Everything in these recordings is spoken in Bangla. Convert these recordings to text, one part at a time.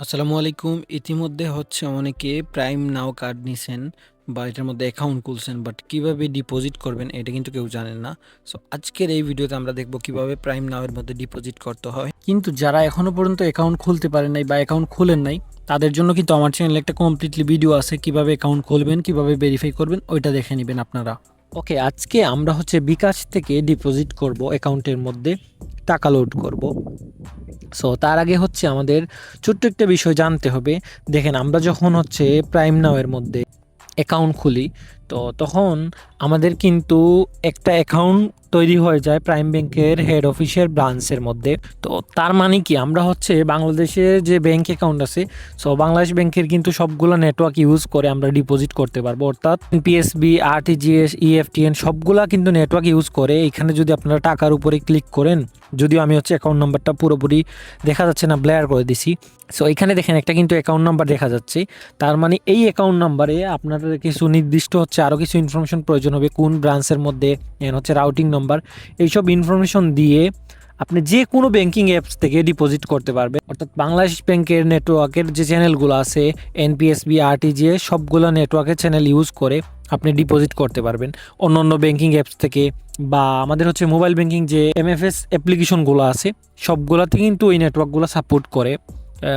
আসসালামু আলাইকুম। ইতিমধ্যে অনেকে প্রাইম নাও কার্ড নিছেন বা এটার মধ্যে অ্যাকাউন্ট খুলছেন, বাট কিভাবে ডিপোজিট করবেন এটা কিন্তু কেউ জানেন না। সো আজকের এই ভিডিওতে আমরা দেখব কিভাবে প্রাইম নাও এর মধ্যে ডিপোজিট করতে হয়। কিন্তু যারা এখনো পর্যন্ত অ্যাকাউন্ট খুলতে পারেন নাই বা অ্যাকাউন্ট খুলেন নাই, তাদের জন্য কিন্তু আমার চ্যানেলে একটা কমপ্লিটলি ভিডিও আছে কিভাবে অ্যাকাউন্ট খুলবেন, কিভাবে ভেরিফাই করবেন, ওইটা দেখে নেবেন আপনারা। ওকে, আজকে আমরা বিকাশ থেকে ডিপোজিট করব, অ্যাকাউন্টের মধ্যে টাকা লোড করব। সো তার আগে আমাদের ছোট্ট একটা বিষয় জানতে হবে। দেখেন, আমরা যখন প্রাইম নাও এর মধ্যে অ্যাকাউন্ট খুলি, তো তখন আমাদের কিন্তু একটা অ্যাকাউন্ট তৈরি হয়ে যায় প্রাইম ব্যাংকের হেড অফিসের ব্রাঞ্চের মধ্যে। তো তার মানে কি, আমরা বাংলাদেশের যে ব্যাংক অ্যাকাউন্ট আছে, সো বাংলাদেশ ব্যাংকের কিন্তু সবগুলো নেটওয়ার্ক ইউজ করে আমরা ডিপোজিট করতে পারবো। অর্থাৎ পিএসবি, আরটিজিএস, ইএফটিএন সবগুলা কিন্তু নেটওয়ার্ক ইউজ করে। এখানে যদি আপনারা টাকার উপরে ক্লিক করেন, যদিও আমি অ্যাকাউন্ট নাম্বারটা পুরোপুরি দেখা যাচ্ছে না, ব্লেয়ার করে দিছি। সো এখানে দেখেন একটা কিন্তু অ্যাকাউন্ট নাম্বার দেখা যাচ্ছে। তার মানে এই অ্যাকাউন্ট নাম্বারে আপনাদের কিছু নির্দিষ্ট আরও কিছু ইনফরমেশন প্রয়োজন হবে, কোন ব্রাঞ্চের মধ্যে, রাউটিং নাম্বার, এইসব ইনফরমেশন দিয়ে আপনি যে কোনো ব্যাংকিং অ্যাপস থেকে ডিপোজিট করতে পারবেন। অর্থাৎ বাংলাদেশ ব্যাংকের নেটওয়ার্কের যে চ্যানেলগুলো আছে, এনপিএসবি, আরটিজিএস, সবগুলো নেটওয়ার্কের চ্যানেল ইউজ করে আপনি ডিপোজিট করতে পারবেন অন্য অন্য ব্যাংকিং অ্যাপস থেকে। বা আমাদের মোবাইল ব্যাংকিং যে এমএফএস অ্যাপ্লিকেশনগুলো আছে, সবগুলোতে কিন্তু এই নেটওয়ার্কগুলো সাপোর্ট করে।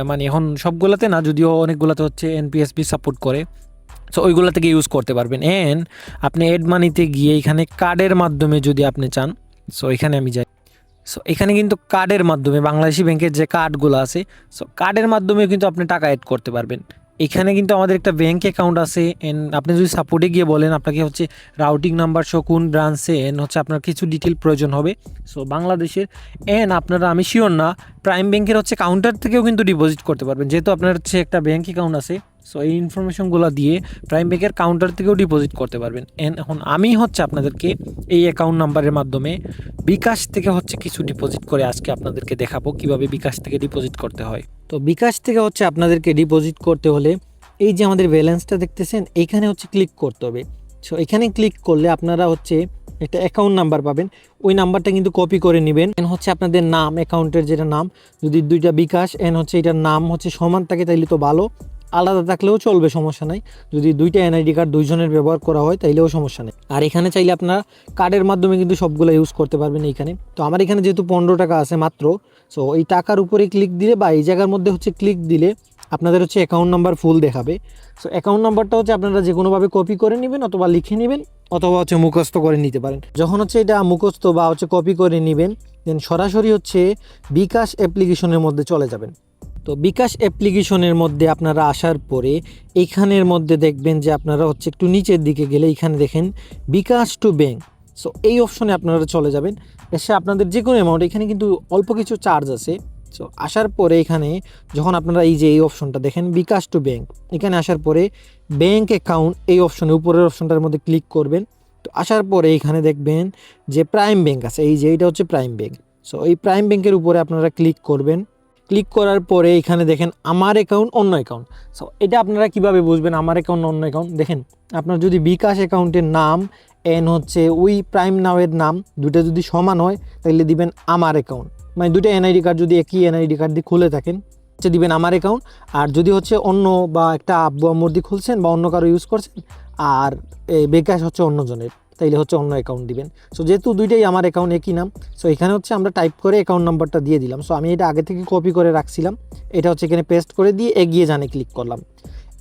মানে এখন সবগুলোতে না, যদিও অনেকগুলোতে এনপিএসবি সাপোর্ট করে। সো ওইগুলো থেকে ইউজ করতে পারবেন। অ্যান্ড আপনি এড মানিতে গিয়ে এখানে কার্ডের মাধ্যমে যদি আপনি চান, সো এখানে আমি যাই। সো এখানে কিন্তু কার্ডের মাধ্যমে বাংলাদেশি ব্যাংকের যে কার্ডগুলো আছে, সো কার্ডের মাধ্যমে কিন্তু আপনি টাকা অ্যাড করতে পারবেন। এখানে কিন্তু আমাদের একটা ব্যাংক অ্যাকাউন্ট আছে। এন্ড আপনি যদি সাপোর্টে গিয়ে বলেন আপনাকে রাউটিং নাম্বার সহ কোন ব্রাঞ্চে, এন্ড আপনার কিছু ডিটেল প্রয়োজন হবে সো বাংলাদেশের। এন্ড আপনারা, আমি শিওর না, প্রাইম ব্যাংকের কাউন্টার থেকেও কিন্তু ডিপোজিট করতে পারবেন, যেহেতু আপনার একটা ব্যাংক অ্যাকাউন্ট আছে। সো এই ইনফরমেশনগুলো দিয়ে প্রাইম ব্যাংকের কাউন্টার থেকেও ডিপোজিট করতে পারবেন। এন্ড এখন আমি আপনাদেরকে এই অ্যাকাউন্ট নাম্বারের মাধ্যমে বিকাশ থেকে কিছু ডিপোজিট করে আজকে আপনাদেরকে দেখাবো কিভাবে বিকাশ থেকে ডিপোজিট করতে হয়। তো বিকাশ থেকে আপনাদেরকে ডিপোজিট করতে হলে এই যে আমাদের ব্যালেন্সটা দেখতেছেন, এইখানে ক্লিক করতে হবে। সো এখানে ক্লিক করলে আপনারা একটা অ্যাকাউন্ট নাম্বার পাবেন। ওই নাম্বারটা কিন্তু কপি করে নেবেন। এন আপনাদের নাম, অ্যাকাউন্টের যেটা নাম, যদি দুইটা বিকাশ এন এটার নাম সমান থাকে তাইলে তো ভালো, আলাদা থাকলেও চলবে, সমস্যা নাই। যদি দুইটা এনআইডি কার্ড দুইজনের ব্যবহার করা হয় তাইলেও সমস্যা নেই। আর এখানে চাইলে আপনারা কার্ডের মাধ্যমে কিন্তু সবগুলো ইউজ করতে পারবেন এইখানে। তো আমার এখানে যেহেতু 15 টাকা আছে মাত্র, সো এই টাকার উপরে ক্লিক দিলে বা এই জায়গার মধ্যে ক্লিক দিলে আপনাদের অ্যাকাউন্ট নাম্বার ফুল দেখাবে। সো অ্যাকাউন্ট নাম্বারটা আপনারা যে কোনোভাবে কপি করে নেবেন অথবা লিখে নেবেন অথবা মুখস্থ করে নিতে পারেন। যখন এটা মুখস্থ বা কপি করে নেবেন, দেন সরাসরি বিকাশ অ্যাপ্লিকেশনের মধ্যে চলে যাবেন। তো বিকাশ অ্যাপ্লিকেশনের মধ্যে আপনারা আসার পরে এইখানের মধ্যে দেখবেন যে আপনারা একটু নিচের দিকে গেলে এইখানে দেখেন বিকাশ টু ব্যাংক। সো এই অপশনে আপনারা চলে যাবেন। এসে আপনাদের যে কোনো অ্যামাউন্ট, এখানে কিন্তু অল্প কিছু চার্জ আছে। সো আসার পরে এখানে যখন আপনারা এই অপশনটা দেখেন বিকাশ টু ব্যাংক, এখানে আসার পরে ব্যাংক অ্যাকাউন্ট এই অপশনে, উপরের অপশনটার মধ্যে ক্লিক করবেন। তো আসার পরে এখানে দেখবেন যে প্রাইম ব্যাংক আছে, এইটা প্রাইম ব্যাংক। সো এই প্রাইম ব্যাংকের উপরে আপনারা ক্লিক করবেন। ক্লিক করার পরে এখানে দেখেন আমার অ্যাকাউন্ট, অন্য অ্যাকাউন্ট। সো এটা আপনারা কিভাবে বুঝবেন আমার অ্যাকাউন্ট অন্য অ্যাকাউন্ট? দেখেন, আপনার যদি বিকাশ অ্যাকাউন্টের নাম এন ওই প্রাইম নাওয়ের নাম দুটো যদি সমান হয় তাহলে দিবেন আমার অ্যাকাউন্ট। মানে দুটো এনআইডি কার্ড যদি একই এনআইডি কার্ড দিয়ে খুলে থাকেন দিবেন আমার অ্যাকাউন্ট। আর যদি অন্য বা একটা আব্বু আম্মুর দিয়ে খুলছেন বা অন্য কারো ইউজ করছেন আর বিকাশ অন্যজনের, তাইলে অন্য অ্যাকাউন্ট দিবেন। সো যেহেতু দুইটাই আমার অ্যাকাউন্ট, একই নাম, সো এখানে আমরা টাইপ করে অ্যাকাউন্ট নাম্বারটা দিয়ে দিলাম। সো আমি এটা আগে থেকে কপি করে রাখছিলাম, এটা এখানে পেস্ট করে দিয়ে এগিয়ে জানে ক্লিক করলাম।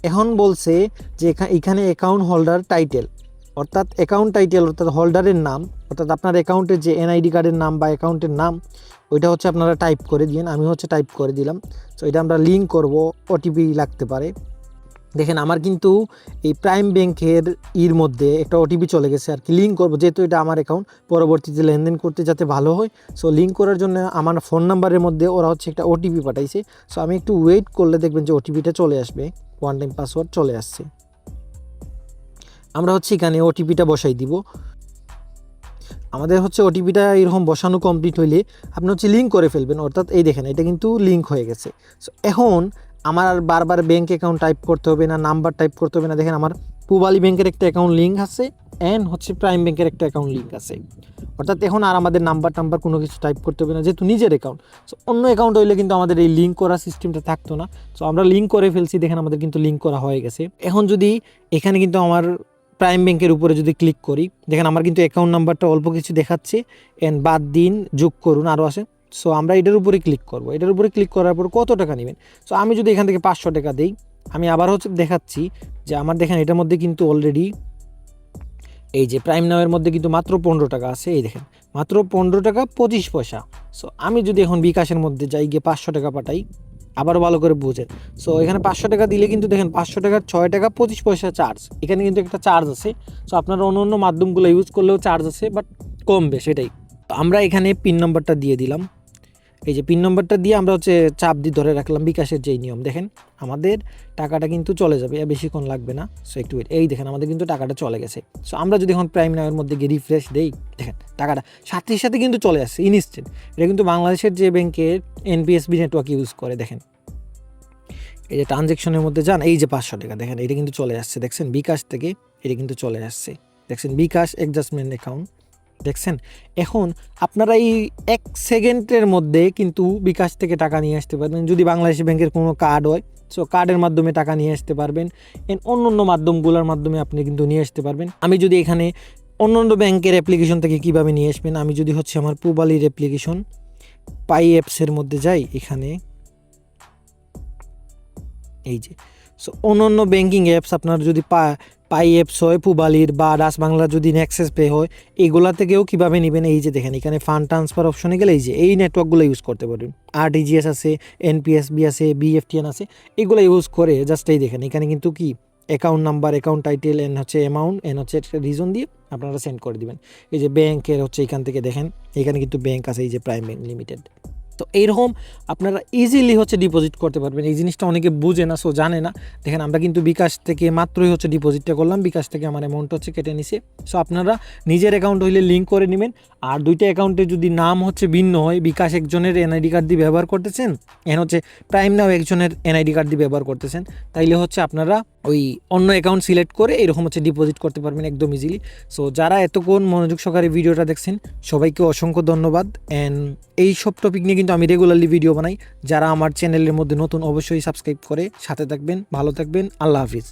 এখন বলছে যে এখানে অ্যাকাউন্ট হোল্ডার টাইটেল, অর্থাৎ অ্যাকাউন্ট টাইটেল অর্থাৎ হোল্ডারের নাম, অর্থাৎ আপনার অ্যাকাউন্টের যে এনআইডি কার্ডের নাম বা অ্যাকাউন্টের নাম, ওইটা আপনারা টাইপ করে দিন। আমি টাইপ করে দিলাম। সো এটা আমরা লিঙ্ক করব, ওটিপি লাগতে পারে। দেখেন আমার কিন্তু এই প্রাইম ব্যাংকের মধ্যে একটা ওটিপি চলে গেছে আর কি। লিঙ্ক করবো, যেহেতু এটা আমার অ্যাকাউন্ট, পরবর্তীতে লেনদেন করতে যাতে ভালো হয়। সো লিঙ্ক করার জন্য আমার ফোন নাম্বারের মধ্যে ওরা একটা ওটিপি পাঠাইছে। সো আমি একটু ওয়েট করলে দেখবেন যে ওটিপিটা চলে আসবে, ওয়ান টাইম পাসওয়ার্ড চলে আসছে। আমরা এখানে ওটিপিটা বসাই দিব। আমাদের ওটিপিটা এরকম বসানো কমপ্লিট হইলে আপনি লিঙ্ক করে ফেলবেন। অর্থাৎ এই দেখেন এটা কিন্তু লিঙ্ক হয়ে গেছে। সো এখন আমার আর বারবার ব্যাঙ্ক অ্যাকাউন্ট টাইপ করতে হবে না, নাম্বার টাইপ করতে হবে না। দেখেন আমার পূবালী ব্যাংকের একটা অ্যাকাউন্ট লিঙ্ক আছে, অ্যান্ড প্রাইম ব্যাংকের একটা অ্যাকাউন্ট লিঙ্ক আছে। অর্থাৎ এখন আর আমাদের নাম্বার কোনো কিছু টাইপ করতে হবে না, যেহেতু নিজের অ্যাকাউন্ট। সো অন্য অ্যাকাউন্ট হইলে কিন্তু আমাদের এই লিঙ্ক করা সিস্টেমটা থাকতো না। সো আমরা লিঙ্ক করে ফেলছি, দেখেন আমাদের কিন্তু লিঙ্ক করা হয়ে গেছে। এখন যদি এখানে কিন্তু আমার প্রাইম ব্যাংকের উপরে যদি ক্লিক করি, দেখেন আমার কিন্তু অ্যাকাউন্ট নাম্বারটা অল্প কিছু দেখাচ্ছে, এন্ড বাদ দিন, যোগ করুন, আরও আসে। সো আমরা এটার উপরে ক্লিক করব, এটার উপরে ক্লিক করার পর কত টাকা নেবেন। সো আমি যদি এখান থেকে 500 টাকা দিই, আমি আবার হচ্ছে দেখাচ্ছি যে আমার দেখেন এটার মধ্যে কিন্তু অলরেডি এই যে প্রাইম নাওয়ের মধ্যে কিন্তু মাত্র 15 টাকা আছে, এই দেখেন মাত্র 15 টাকা 25 পয়সা। সো আমি যদি এখন বিকাশের মধ্যে যাই, গিয়ে 500 টাকা পাঠাই, আবারও ভালো করে বুঝেন। সো এখানে 500 টাকা দিলে কিন্তু দেখেন 500 টাকার 6 টাকা 25 পয়সা চার্জ, এখানে কিন্তু একটা চার্জ আছে। সো আপনারা অন্য অন্য মাধ্যমগুলো ইউজ করলেও চার্জ আছে, বাট কমবে, সেটাই। তো আমরা এখানে পিন নম্বরটা দিয়ে দিলাম, এই যে পিন নম্বরটা দিয়ে আমরা হচ্ছে চাপ দিয়ে ধরে রাখলাম, বিকাশের যেই নিয়ম, দেখেন আমাদের টাকাটা কিন্তু চলে যাবে, বেশিক্ষণ লাগবে না। সো একটু এই দেখেন আমাদের কিন্তু টাকাটা চলে গেছে। সো আমরা যদি এখন প্রাইম নাওয়ের মধ্যে গিয়ে রিফ্রেশ দেই, দেখেন টাকাটা সাথে সাথে কিন্তু চলে আসছে ইনস্ট্যান্ট। এটা কিন্তু বাংলাদেশের যে ব্যাংকের এনপিএসবি নেটওয়ার্ক ইউজ করে, দেখেন এই যে ট্রানজ্যাকশনের মধ্যে যান, এই যে 500 টাকা দেখেন এটা কিন্তু চলে আসছে, দেখছেন বিকাশ থেকে এটা কিন্তু চলে আসছে, দেখছেন বিকাশ অ্যাডজাস্টমেন্ট অ্যাকাউন্ট, দেখছেন। এখন আপনারা এই 1 সেকেন্ডের মধ্যে কিন্তু বিকাশ থেকে টাকা নিয়ে আসতে পারবেন, যদি বাংলাদেশ ব্যাংকের কোনো কার্ড হয়। সো কার্ডের মাধ্যমে টাকা নিয়ে আসতে পারবেন, অন্য অন্য মাধ্যমগুলোর মাধ্যমে আপনি কিন্তু নিয়ে আসতে পারবেন। আমি যদি এখানে অন্য অন্য ব্যাংকের অ্যাপ্লিকেশন থেকে কীভাবে নিয়ে আসবেন, আমি যদি হচ্ছে আমার পুবালির অ্যাপ্লিকেশন পাই অ্যাপসের মধ্যে যাই, এখানে এই যে। সো অন্য অন্য ব্যাঙ্কিং অ্যাপস আপনার যদি পাই অ্যাপস হয়, পুবালির বা ডাচ বাংলা যদি নেক্সাস পে হয়, এগুলা থেকেও কীভাবে নেবেন, এই যে দেখেন এখানে ফান্ড ট্রান্সফার অপশনে গেলে এই যে এই নেটওয়ার্কগুলো ইউজ করতে পারবেন। আরটিজিএস আছে, এনপিএসবি আছে, বিএফটিএন আছে, এগুলো ইউজ করে জাস্ট এই দেখেন এখানে কিন্তু কি account number, account title, N হচ্ছে অ্যামাউন্ট, এন হচ্ছে একটা রিজন দিয়ে আপনারা সেন্ড করে দিবেন। এই যে ব্যাংকের হচ্ছে এখান থেকে দেখেন এখানে কিন্তু ব্যাংক আছে, এই যে প্রাইম ব্যাংক লিমিটেড। তো এইরকম আপনারা ইজিলি হচ্ছে ডিপোজিট করতে পারবেন। এই জিনিসটা অনেকে বুঝে না, সো জানে না। দেখেন আমরা কিন্তু বিকাশ থেকে মাত্রই হচ্ছে ডিপোজিটটা করলাম, বিকাশ থেকে আমার অ্যামাউন্ট হচ্ছে কেটে নিছে। সো আপনারা নিজের অ্যাকাউন্ট হইলে লিঙ্ক করে নেবেন, আর দুইটা অ্যাকাউন্টে যদি নাম হচ্ছে ভিন্ন হয়, বিকাশ একজনের এনআইডি কার্ড দিয়ে ব্যবহার করতেছেন, হচ্ছে প্রাইম নাও একজনের এনআইডি কার্ড দিয়ে ব্যবহার করতেছেন, তাইলে হচ্ছে আপনারা ওই অন্য অ্যাকাউন্ট সিলেক্ট করে এরকম হচ্ছে ডিপোজিট করতে পারবেন একদম ইজিলি। সো যারা এতক্ষণ মনোযোগ সহকারে ভিডিওটা দেখছেন সবাইকে অসংখ্য ধন্যবাদ। অ্যান্ড এই সব টপিক নিয়ে কিন্তু আমি রেগুলারলি ভিডিও বানাই। যারা আমার চ্যানেলের মধ্যে নতুন অবশ্যই সাবস্ক্রাইব করে সাথে থাকবেন, ভালো থাকবেন, আল্লাহ হাফিজ।